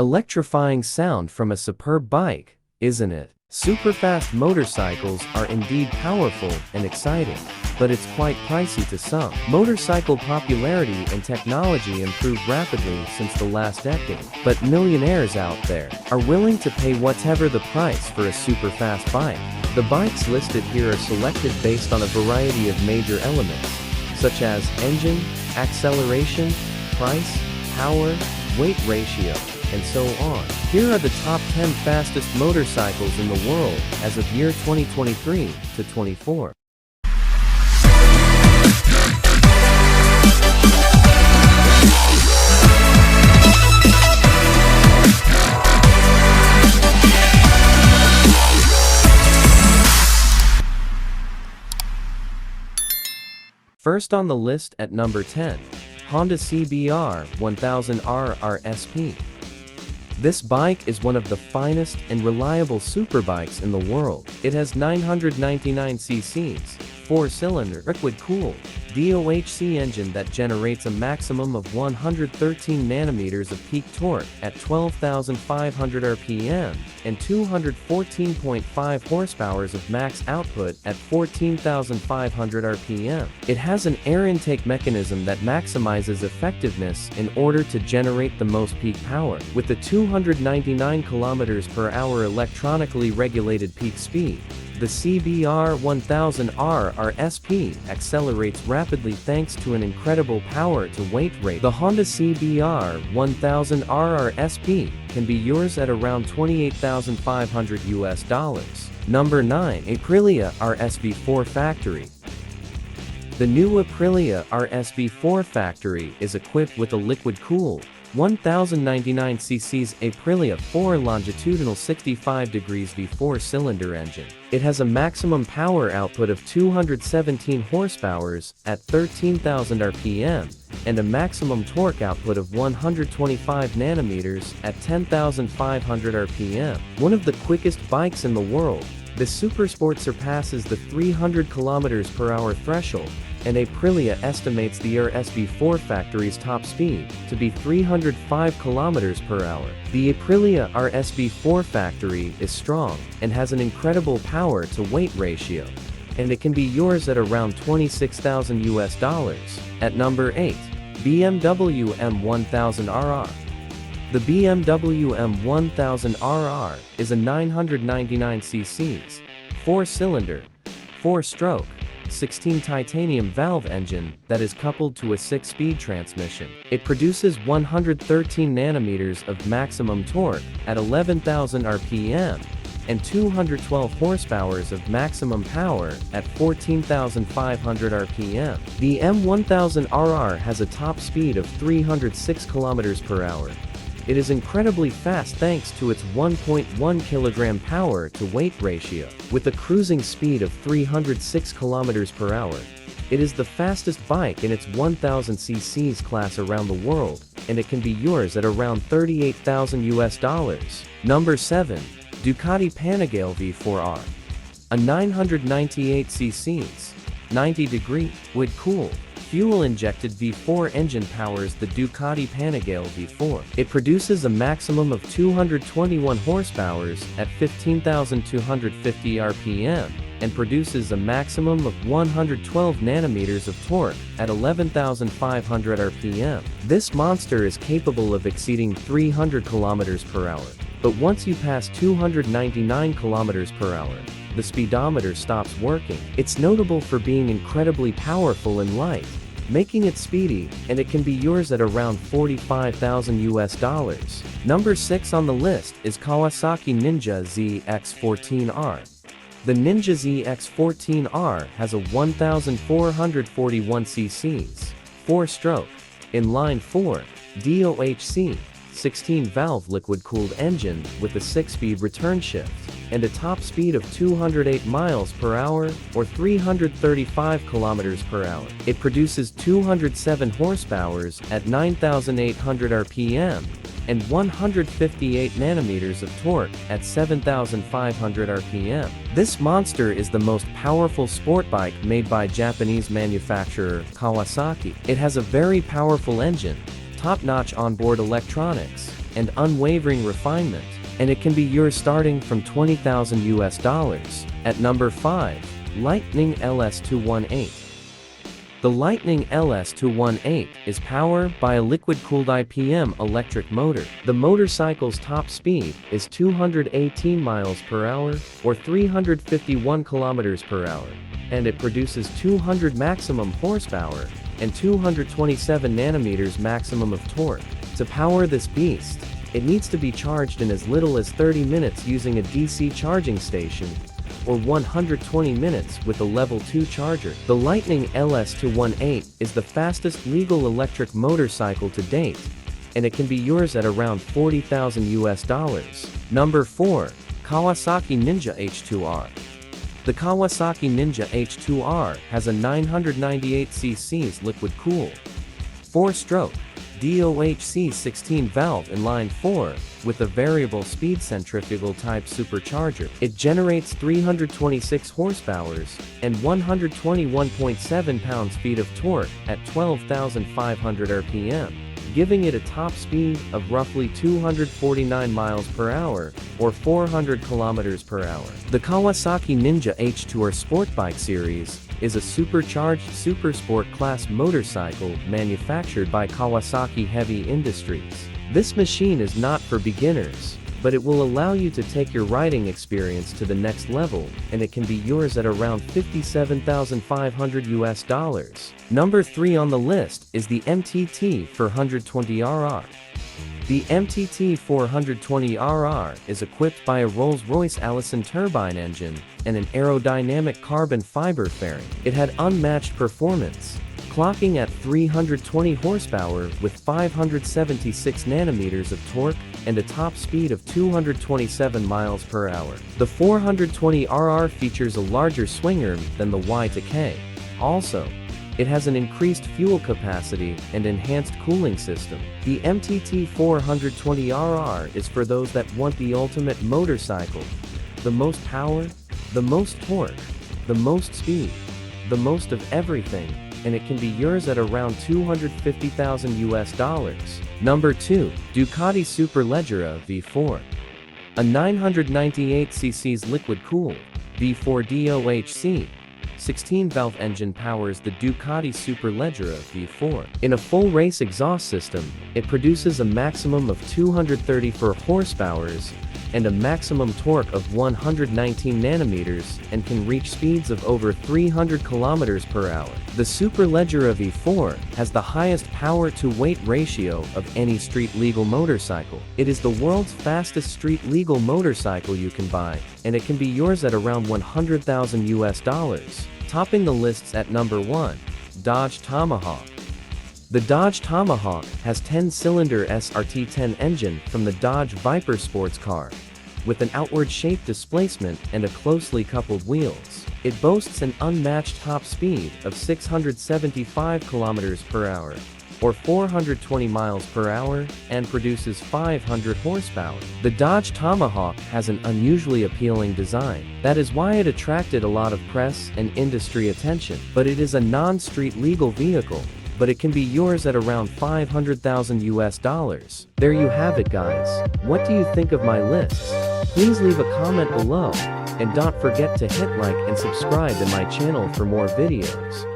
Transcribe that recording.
Electrifying sound from a superb bike, isn't it? Super-fast motorcycles are indeed powerful and exciting, but it's quite pricey to some. Motorcycle popularity and technology improved rapidly since the last decade, but millionaires out there are willing to pay whatever the price for a super-fast bike. The bikes listed here are selected based on a variety of major elements, such as engine, acceleration, price, power, weight ratio, and so on. Here are the top 10 fastest motorcycles in the world as of year 2023 to 24. First on the list at number 10, Honda CBR 1000R RSP. This bike is one of the finest and reliable superbikes in the world. It has 999 cc's, 4-cylinder, liquid-cooled, DOHC engine that generates a maximum of 113 nm of peak torque at 12,500 RPM and 214.5 horsepower of max output at 14,500 RPM. It has an air intake mechanism that maximizes effectiveness in order to generate the most peak power. With the 299 km/h electronically regulated peak speed, the CBR 1000R RSP accelerates rapidly thanks to an incredible power-to-weight ratio. The Honda CBR 1000R RSP can be yours at around $28,500. Number 9. Aprilia RSV4 Factory. The new Aprilia RSV4 Factory is equipped with a liquid-cooled 1099 cc's Aprilia 4 longitudinal 65° V4 cylinder engine. It has a maximum power output of 217 horsepower at 13,000 RPM and a maximum torque output of 125 Nm at 10,500 RPM. One of the quickest bikes in the world, this supersport surpasses the 300 km/h threshold, and Aprilia estimates the RSV4 Factory's top speed to be 305 km/h. The Aprilia RSV4 Factory is strong and has an incredible power-to-weight ratio, and it can be yours at around $26,000. At number 8, BMW M1000RR. The BMW M1000RR is a 999 cc's, 4-cylinder, 4-stroke, 16 titanium valve engine that is coupled to a 6-speed transmission. It produces 113 nm of maximum torque at 11,000 RPM and 212 horsepower of maximum power at 14,500 RPM. The M1000RR has a top speed of 306 km/h. It is incredibly fast thanks to its 1.1 kg power-to-weight ratio. With a cruising speed of 306 km/h, it is the fastest bike in its 1000 cc's class around the world, and it can be yours at around $38,000. Number 7. Ducatipanigale V4R. A 998 cc's, 90° wood-cooled, fuel-injected V4 engine powers the Ducatipanigale V4. It produces a maximum of 221 horsepower at 15,250 RPM and produces a maximum of 112 Nm of torque at 11,500 RPM. This monster is capable of exceeding 300 km/h, but once you pass 299 km/h, the speedometer stops working. It's notable for being incredibly powerful and light, making it speedy, and it can be yours at around $45,000. Number 6 on the list is Kawasaki Ninja ZX14R. The Ninja ZX14R has a 1,441 cc's, 4-stroke, inline 4, DOHC, 16-valve liquid-cooled engine with a 6-speed return shift, and a top speed of 208 mph or 335 km/h. It produces 207 horsepower at 9,800 RPM and 158 Nm of torque at 7,500 RPM. This monster is the most powerful sport bike made by Japanese manufacturer Kawasaki. It has a very powerful engine, top-notch onboard electronics, and unwavering refinement, and it can be yours starting from $20,000. At number 5, Lightning LS218. The Lightning LS218 is powered by a liquid-cooled IPM electric motor. The motorcycle's top speed is 218 miles per hour or 351 kilometers per hour, and it produces 200 maximum horsepower and 227 nanometers maximum of torque. To power this beast, it needs to be charged in as little as 30 minutes using a DC charging station, or 120 minutes with a level 2 charger. The Lightning LS218 is the fastest legal electric motorcycle to date, and it can be yours at around $40,000. Number 4, Kawasaki Ninja H2R. The Kawasaki Ninja H2R has a 998cc liquid-cooled 4-stroke DOHC 16-valve inline 4 with a variable speed centrifugal type supercharger. It generates 326 horsepower and 121.7 pounds-feet of torque at 12,500 RPM, giving it a top speed of roughly 249 miles per hour or 400 kilometers per hour. The Kawasaki Ninja H2R Sport Bike Series is a supercharged supersport class motorcycle manufactured by Kawasaki Heavy Industries. This machine is not for beginners, but it will allow you to take your riding experience to the next level, and it can be yours at around $57,500. Number 3 on the list is the MTT 420RR. The MTT 420RR is equipped by a Rolls-Royce Allison turbine engine and an aerodynamic carbon fiber fairing. It had unmatched performance, clocking at 320 horsepower with 576 nanometers of torque and a top speed of 227 miles per hour. The 420RR features a larger swing arm than the Y2K. Also, it has an increased fuel capacity and enhanced cooling system. The MTT 420RR is for those that want the ultimate motorcycle. The most power, the most torque, the most speed, the most of everything, and it can be yours at around $250,000. Number 2, Ducati Superleggera V4. A 998cc liquid-cooled V4 DOHC 16-valve engine powers the Ducati Superleggera V4. In a full race exhaust system, it produces a maximum of 234 horsepower and a maximum torque of 119 nanometers and can reach speeds of over 300 kilometers per hour. The Superleggera V4 has the highest power-to-weight ratio of any street-legal motorcycle. It is the world's fastest street-legal motorcycle you can buy, and it can be yours at around $100,000. Topping the lists at number 1, Dodge Tomahawk. The Dodge Tomahawk has 10-cylinder SRT10 engine from the Dodge Viper sports car, with an outward-shaped displacement and a closely coupled wheels. It boasts an unmatched top speed of 675 kilometers per hour, or 420 miles per hour, and produces 500 horsepower. The Dodge Tomahawk has an unusually appealing design. That is why it attracted a lot of press and industry attention. But it is a non-street legal vehicle, but it can be yours at around $500,000. There you have it, guys. What do you think of my list? Please leave a comment below, and don't forget to hit like and subscribe to my channel for more videos.